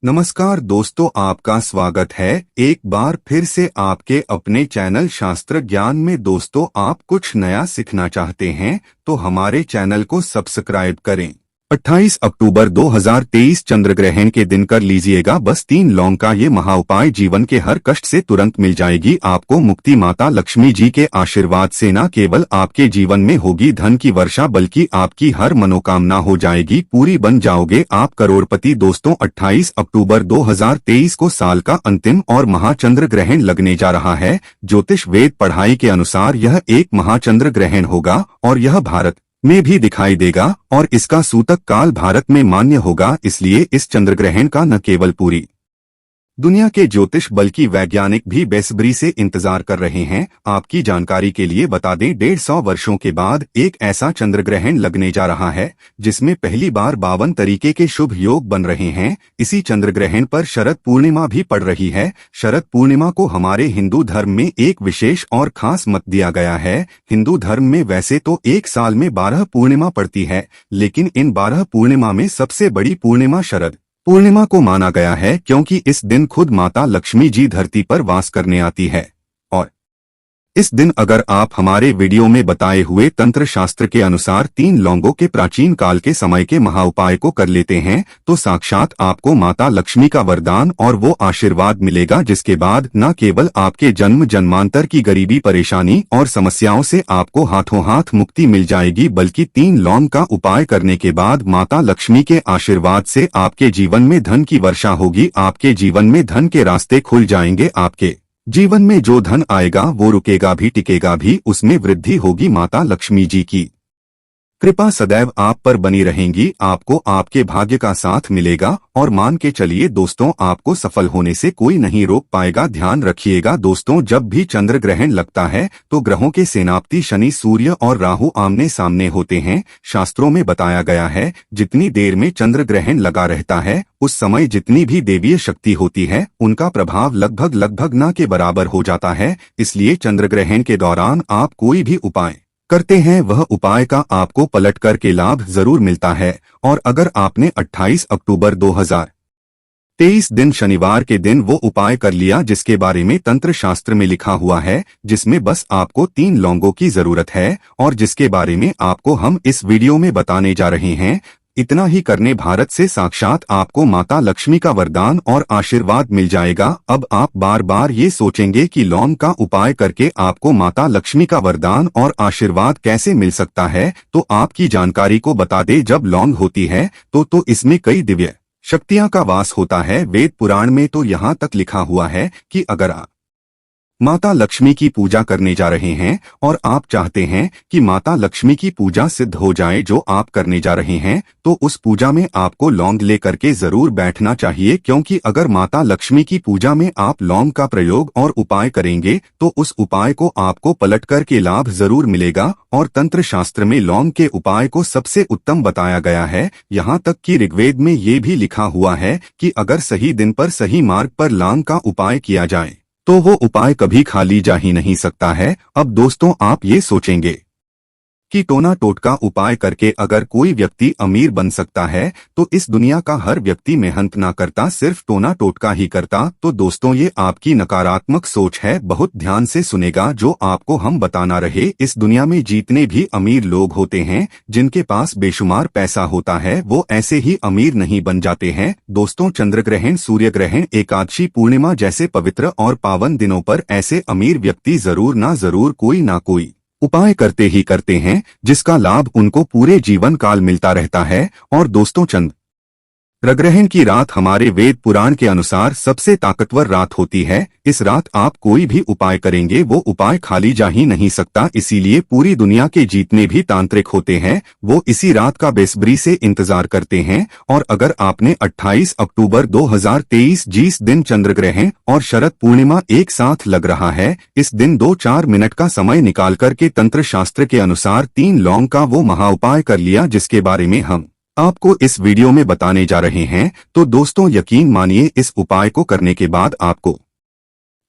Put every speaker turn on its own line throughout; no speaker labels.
नमस्कार दोस्तों, आपका स्वागत है एक बार फिर से आपके अपने चैनल शास्त्र ज्ञान में। दोस्तों, आप कुछ नया सीखना चाहते हैं तो हमारे चैनल को सब्सक्राइब करें। 28 अक्टूबर 2023 चंद्र ग्रहण के दिन कर लीजिएगा बस 3 लौंग का ये महा उपाय। जीवन के हर कष्ट से तुरंत मिल जाएगी आपको मुक्ति। माता लक्ष्मी जी के आशीर्वाद से न केवल आपके जीवन में होगी धन की वर्षा, बल्कि आपकी हर मनोकामना हो जाएगी पूरी, बन जाओगे आप करोड़पति। दोस्तों, 28 अक्टूबर 2023 को साल का अंतिम और महाचंद्र ग्रहण लगने जा रहा है। ज्योतिष वेद पढ़ाई के अनुसार यह एक महाचंद्र ग्रहण होगा और यह भारत में भी दिखाई देगा और इसका सूतक काल भारत में मान्य होगा। इसलिए इस चंद्र ग्रहण का न केवल पूरी दुनिया के ज्योतिष बल्कि वैज्ञानिक भी बेसब्री से इंतजार कर रहे हैं। आपकी जानकारी के लिए बता दें, 150 वर्षों के बाद एक ऐसा चंद्र ग्रहण लगने जा रहा है जिसमें पहली बार 52 तरीके के शुभ योग बन रहे हैं। इसी चंद्र ग्रहण पर शरद पूर्णिमा भी पड़ रही है। शरद पूर्णिमा को हमारे हिंदू धर्म में एक विशेष और खास मत दिया गया है। हिंदू धर्म में वैसे तो एक साल में 12 पूर्णिमा पड़ती है, लेकिन इन 12 पूर्णिमा में सबसे बड़ी पूर्णिमा शरद पूर्णिमा को माना गया है, क्योंकि इस दिन खुद माता लक्ष्मी जी धरती पर वास करने आती है। और इस दिन अगर आप हमारे वीडियो में बताए हुए तंत्र शास्त्र के अनुसार 3 लौंगों के प्राचीन काल के समय के महा उपाय को कर लेते हैं तो साक्षात आपको माता लक्ष्मी का वरदान और वो आशीर्वाद मिलेगा, जिसके बाद न केवल आपके जन्म जन्मांतर की गरीबी, परेशानी और समस्याओं से आपको हाथों हाथ मुक्ति मिल जाएगी, बल्कि 3 लौंग का उपाय करने के बाद माता लक्ष्मी के आशीर्वाद से आपके जीवन में धन की वर्षा होगी। आपके जीवन में धन के रास्ते खुल जाएंगे। आपके जीवन में जो धन आएगा वो रुकेगा भी, टिकेगा भी, उसमें वृद्धि होगी। माता लक्ष्मी जी की कृपा सदैव आप पर बनी रहेंगी। आपको आपके भाग्य का साथ मिलेगा और मान के चलिए दोस्तों, आपको सफल होने से कोई नहीं रोक पाएगा। ध्यान रखिएगा दोस्तों, जब भी चंद्र ग्रहण लगता है तो ग्रहों के सेनापति शनि, सूर्य और राहु आमने सामने होते हैं। शास्त्रों में बताया गया है, जितनी देर में चंद्र ग्रहण लगा रहता है उस समय जितनी भी देवीय शक्ति होती है उनका प्रभाव लगभग न के बराबर हो जाता है। इसलिए चंद्र ग्रहण के दौरान आप कोई भी उपाय करते हैं वह उपाय का आपको पलट करके लाभ जरूर मिलता है। और अगर आपने 28 अक्टूबर 2023 दिन शनिवार के दिन वो उपाय कर लिया जिसके बारे में तंत्र शास्त्र में लिखा हुआ है, जिसमें बस आपको 3 लौंगों की जरूरत है और जिसके बारे में आपको हम इस वीडियो में बताने जा रहे हैं, इतना ही करने भारत से साक्षात आपको माता लक्ष्मी का वरदान और आशीर्वाद मिल जाएगा। अब आप बार बार ये सोचेंगे कि लौंग का उपाय करके आपको माता लक्ष्मी का वरदान और आशीर्वाद कैसे मिल सकता है, तो आपकी जानकारी को बता दे, जब लौंग होती है तो इसमें कई दिव्य शक्तियां का वास होता है। वेद पुराण में तो यहाँ तक लिखा हुआ है कि अगर आप माता लक्ष्मी की पूजा करने जा रहे हैं और आप चाहते हैं कि माता लक्ष्मी की पूजा सिद्ध हो जाए जो आप करने जा रहे हैं, तो उस पूजा में आपको लौंग लेकर के जरूर बैठना चाहिए, क्योंकि अगर माता लक्ष्मी की पूजा में आप लौंग का प्रयोग और उपाय करेंगे तो उस उपाय को आपको पलट कर के लाभ जरूर मिलेगा। और तंत्र शास्त्र में लौंग के उपाय को सबसे उत्तम बताया गया है। यहाँ तक कि ऋग्वेद में ये भी लिखा हुआ है कि अगर सही दिन पर सही मार्ग पर लौंग का उपाय किया जाए तो वो उपाय कभी खाली जा ही नहीं सकता है। अब दोस्तों, आप ये सोचेंगे कि टोना टोटका उपाय करके अगर कोई व्यक्ति अमीर बन सकता है तो इस दुनिया का हर व्यक्ति मेहनत ना करता, सिर्फ टोना टोटका ही करता। तो दोस्तों, ये आपकी नकारात्मक सोच है। बहुत ध्यान से सुनेगा जो आपको हम बताना रहे। इस दुनिया में जितने भी अमीर लोग होते हैं, जिनके पास बेशुमार पैसा होता है, वो ऐसे ही अमीर नहीं बन जाते हैं। दोस्तों, चंद्र ग्रहण, सूर्य ग्रहण, एकादशी, पूर्णिमा जैसे पवित्र और पावन दिनों पर ऐसे अमीर व्यक्ति जरूर ना जरूर कोई ना कोई उपाय करते हैं, जिसका लाभ उनको पूरे जीवन काल मिलता रहता है। और दोस्तों, चंद्र ग्रहण की रात हमारे वेद पुराण के अनुसार सबसे ताकतवर रात होती है। इस रात आप कोई भी उपाय करेंगे वो उपाय खाली जा ही नहीं सकता। इसीलिए पूरी दुनिया के जितने भी तांत्रिक होते हैं वो इसी रात का बेसब्री से इंतजार करते हैं। और अगर आपने 28 अक्टूबर 2023 जिस दिन चंद्र ग्रहण और शरद पूर्णिमा एक साथ लग रहा है, इस दिन 2-4 मिनट का समय निकाल करके तंत्र शास्त्र के अनुसार 3 लौंग का वो महा उपाय कर लिया जिसके बारे में हम आपको इस वीडियो में बताने जा रहे हैं, तो दोस्तों यकीन मानिए, इस उपाय को करने के बाद आपको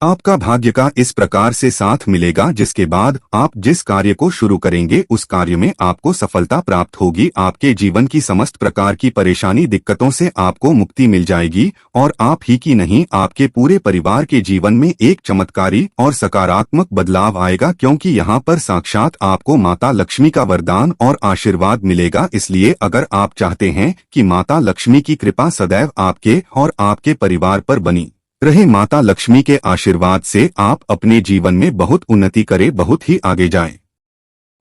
आपका भाग्य का इस प्रकार से साथ मिलेगा जिसके बाद आप जिस कार्य को शुरू करेंगे उस कार्य में आपको सफलता प्राप्त होगी। आपके जीवन की समस्त प्रकार की परेशानी दिक्कतों से आपको मुक्ति मिल जाएगी और आप ही की नहीं आपके पूरे परिवार के जीवन में एक चमत्कारी और सकारात्मक बदलाव आएगा, क्योंकि यहाँ पर साक्षात आपको माता लक्ष्मी का वरदान और आशीर्वाद मिलेगा। इसलिए अगर आप चाहते हैं कि माता लक्ष्मी की कृपा सदैव आपके और आपके परिवार पर बनी रहे, माता लक्ष्मी के आशीर्वाद से आप अपने जीवन में बहुत उन्नति करें, बहुत ही आगे जाएं।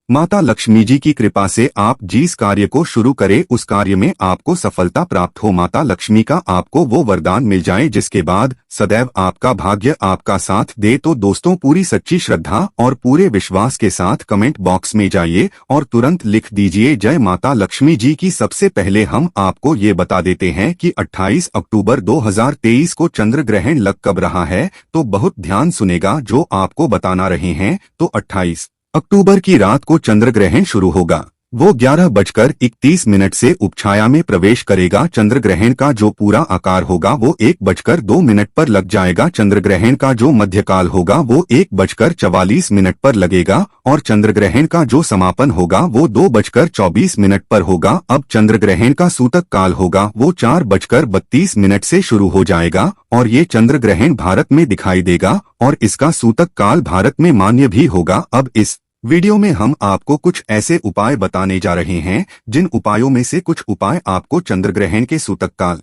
माता लक्ष्मी जी की कृपा से आप जिस कार्य को शुरू करें उस कार्य में आपको सफलता प्राप्त हो, माता लक्ष्मी का आपको वो वरदान मिल जाए जिसके बाद सदैव आपका भाग्य आपका साथ दे। तो दोस्तों, पूरी सच्ची श्रद्धा और पूरे विश्वास के साथ कमेंट बॉक्स में जाइए और तुरंत लिख दीजिए जय माता लक्ष्मी जी की। सबसे पहले हम आपको ये बता देते हैं कि 28 अक्टूबर 2023 को चंद्र ग्रहण लग कब रहा है, तो बहुत ध्यान सुनेगा जो आपको बताना रहे हैं। तो 28 अक्टूबर की रात को चंद्र ग्रहण शुरू होगा। वो 11:31 से उपछाया में प्रवेश करेगा। चंद्र ग्रहण का जो पूरा आकार होगा वो 1:02 पर लग जाएगा। चंद्र ग्रहण का जो मध्यकाल होगा वो 1:44 पर लगेगा और चंद्र ग्रहण का जो समापन होगा वो 2:24 पर होगा। अब चंद्र ग्रहण का सूतक काल होगा वो 4:32 से शुरू हो जाएगा और ये चंद्र ग्रहण भारत में दिखाई देगा और इसका सूतक काल भारत में मान्य भी होगा। अब इस वीडियो में हम आपको कुछ ऐसे उपाय बताने जा रहे हैं जिन उपायों में से कुछ उपाय आपको चंद्र ग्रहण के सूतक काल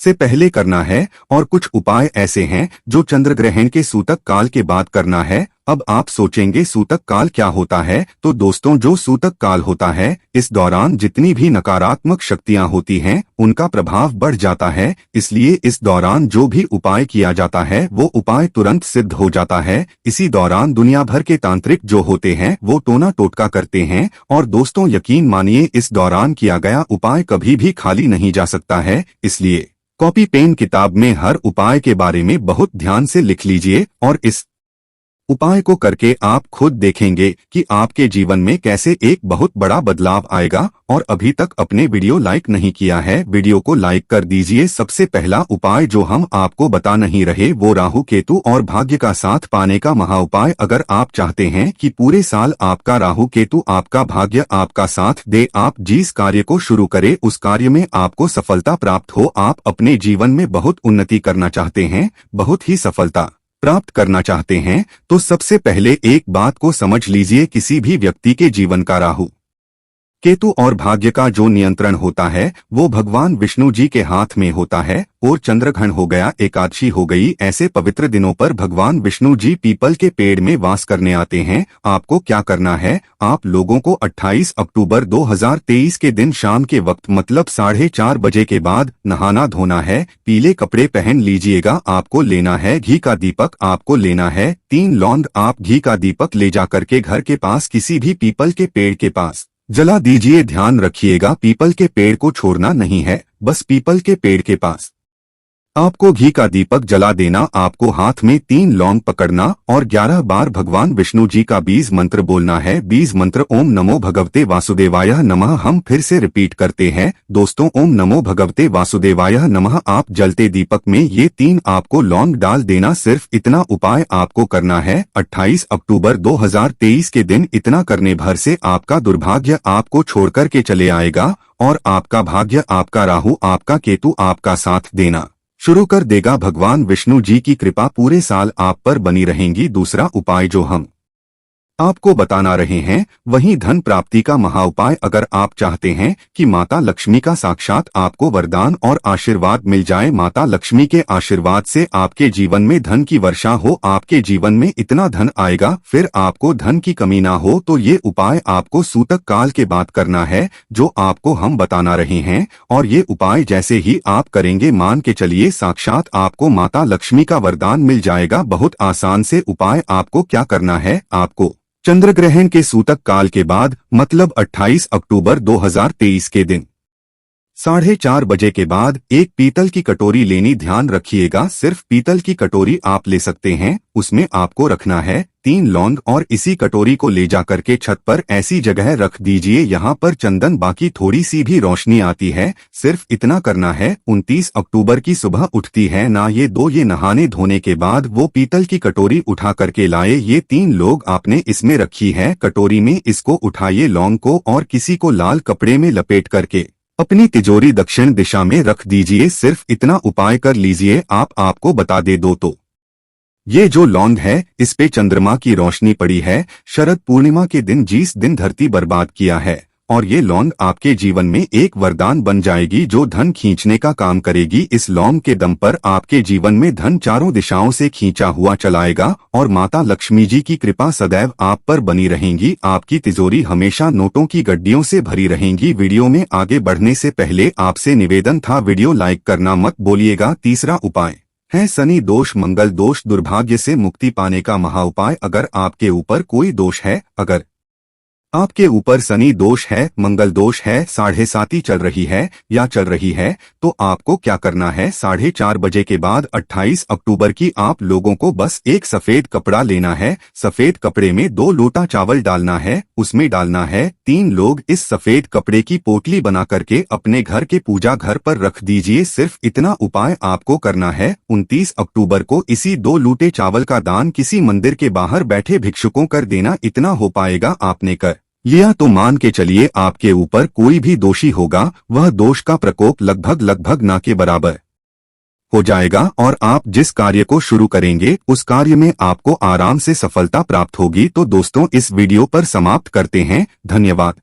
से पहले करना है और कुछ उपाय ऐसे हैं जो चंद्र ग्रहण के सूतक काल के बाद करना है। अब आप सोचेंगे सूतक काल क्या होता है, तो दोस्तों जो सूतक काल होता है इस दौरान जितनी भी नकारात्मक शक्तियां होती हैं उनका प्रभाव बढ़ जाता है। इसलिए इस दौरान जो भी उपाय किया जाता है वो उपाय तुरंत सिद्ध हो जाता है। इसी दौरान दुनिया भर के तांत्रिक जो होते हैं वो टोना टोटका करते हैं और दोस्तों यकीन मानिए इस दौरान किया गया उपाय कभी भी खाली नहीं जा सकता है। इसलिए कॉपी पेन किताब में हर उपाय के बारे में बहुत ध्यान से लिख लीजिए और इस उपाय को करके आप खुद देखेंगे कि आपके जीवन में कैसे एक बहुत बड़ा बदलाव आएगा। और अभी तक अपने वीडियो लाइक नहीं किया है, वीडियो को लाइक कर दीजिए। सबसे पहला उपाय जो हम आपको बता नहीं रहे वो राहु केतु और भाग्य का साथ पाने का महा उपाय। अगर आप चाहते हैं कि पूरे साल आपका राहु केतु आपका भाग्य आपका साथ दे, आप जिस कार्य को शुरू करें उस कार्य में आपको सफलता प्राप्त हो, आप अपने जीवन में बहुत उन्नति करना चाहते हैं, बहुत ही सफलता प्राप्त करना चाहते हैं, तो सबसे पहले एक बात को समझ लीजिए, किसी भी व्यक्ति के जीवन का राहु केतु और भाग्य का जो नियंत्रण होता है वो भगवान विष्णु जी के हाथ में होता है। और चंद्रग्रहण हो गया, एकादशी हो गई, ऐसे पवित्र दिनों पर भगवान विष्णु जी पीपल के पेड़ में वास करने आते हैं। आपको क्या करना है, आप लोगों को 28 अक्टूबर 2023 के दिन शाम के वक्त मतलब 4:30 बजे के बाद नहाना धोना है। पीले कपड़े पहन लीजिएगा। आपको लेना है घी का दीपक, आपको लेना है 3 लौंग। आप घी का दीपक ले जाकर के घर के पास किसी भी पीपल के पेड़ के पास जला दीजिए। ध्यान रखिएगा पीपल के पेड़ को छोड़ना नहीं है, बस पीपल के पेड़ के पास आपको घी का दीपक जला देना। आपको हाथ में 3 लौंग पकड़ना और 11 बार भगवान विष्णु जी का बीज मंत्र बोलना है। बीज मंत्र ओम नमो भगवते वासुदेवाय नमः। हम फिर से रिपीट करते हैं दोस्तों, ओम नमो भगवते वासुदेवाय नमः। आप जलते दीपक में ये 3 आपको लौंग डाल देना। सिर्फ इतना उपाय आपको करना है 28 अक्टूबर 2023 के दिन। इतना करने भर से आपका दुर्भाग्य आपको छोड़कर के चले आएगा और आपका भाग्य, आपका राहु, आपका केतु आपका साथ देना शुरू कर देगा। भगवान विष्णु जी की कृपा पूरे साल आप पर बनी रहेंगी। दूसरा उपाय जो हम आपको बताना रहे हैं वही धन प्राप्ति का महा उपाय। अगर आप चाहते हैं कि माता लक्ष्मी का साक्षात आपको वरदान और आशीर्वाद मिल जाए, माता लक्ष्मी के आशीर्वाद से आपके जीवन में धन की वर्षा हो, आपके जीवन में इतना धन आएगा फिर आपको धन की कमी ना हो, तो ये उपाय आपको सूतक काल के बाद करना है जो आपको हम बताना रहे हैं। और ये उपाय जैसे ही आप करेंगे मान के चलिए साक्षात आपको माता लक्ष्मी का वरदान मिल जाएगा। बहुत आसान से उपाय। आपको क्या करना है, आपको चंद्र ग्रहण के सूतक काल के बाद मतलब 28 अक्टूबर 2023 के दिन 4:30 बजे के बाद एक पीतल की कटोरी लेनी, ध्यान रखिएगा सिर्फ पीतल की कटोरी आप ले सकते हैं। उसमें आपको रखना है 3 लौंग और इसी कटोरी को ले जाकर के छत पर ऐसी जगह रख दीजिए यहाँ पर चंदन, बाकी थोड़ी सी भी रोशनी आती है, सिर्फ इतना करना है। 29 अक्टूबर की सुबह उठती है ना ये नहाने धोने के बाद वो पीतल की कटोरी उठा करके लाए। ये 3 लोग आपने इसमें रखी है कटोरी में, इसको उठाइए लौंग को और किसी को लाल कपड़े में लपेट करके अपनी तिजोरी दक्षिण दिशा में रख दीजिए। सिर्फ इतना उपाय कर लीजिए। आपको बता दे दो तो ये जो लौंग है इस पे चंद्रमा की रोशनी पड़ी है, शरद पूर्णिमा के दिन जिस दिन धरती बर्बाद किया है, और ये लौंग आपके जीवन में एक वरदान बन जाएगी जो धन खींचने का काम करेगी। इस लौंग के दम पर आपके जीवन में धन चारों दिशाओं से खींचा हुआ चलाएगा और माता लक्ष्मी जी की कृपा सदैव आप पर बनी रहेगी। आपकी तिजोरी हमेशा नोटों की गड्डियों से भरी रहेंगी। वीडियो में आगे बढ़ने से पहले आपसे निवेदन था, वीडियो लाइक करना मत भूलिएगा। तीसरा उपाय है शनि दोष मंगल दोष, दुर्भाग्य से मुक्ति पाने का महा उपाय। अगर आपके ऊपर कोई दोष है, अगर आपके ऊपर शनि दोष है, मंगल दोष है, 7:30 चल रही है या चल रही है, तो आपको क्या करना है, 4:30 बजे के बाद 28 अक्टूबर की आप लोगों को बस एक सफेद कपड़ा लेना है। सफेद कपड़े में 2 लोटा चावल डालना है, उसमें डालना है 3 लोग। इस सफेद कपड़े की पोटली बना करके अपने घर के पूजा घर पर रख दीजिए। सिर्फ इतना उपाय आपको करना है। 29 अक्टूबर को इसी 2 लूटे चावल का दान किसी मंदिर के बाहर बैठे भिक्षुकों कर देना। इतना हो पाएगा आपने कर लिया तो मान के चलिए आपके ऊपर कोई भी दोषी होगा वह दोष का प्रकोप लगभग ना के बराबर हो जाएगा और आप जिस कार्य को शुरू करेंगे उस कार्य में आपको आराम से सफलता प्राप्त होगी। तो दोस्तों इस वीडियो पर समाप्त करते हैं। धन्यवाद।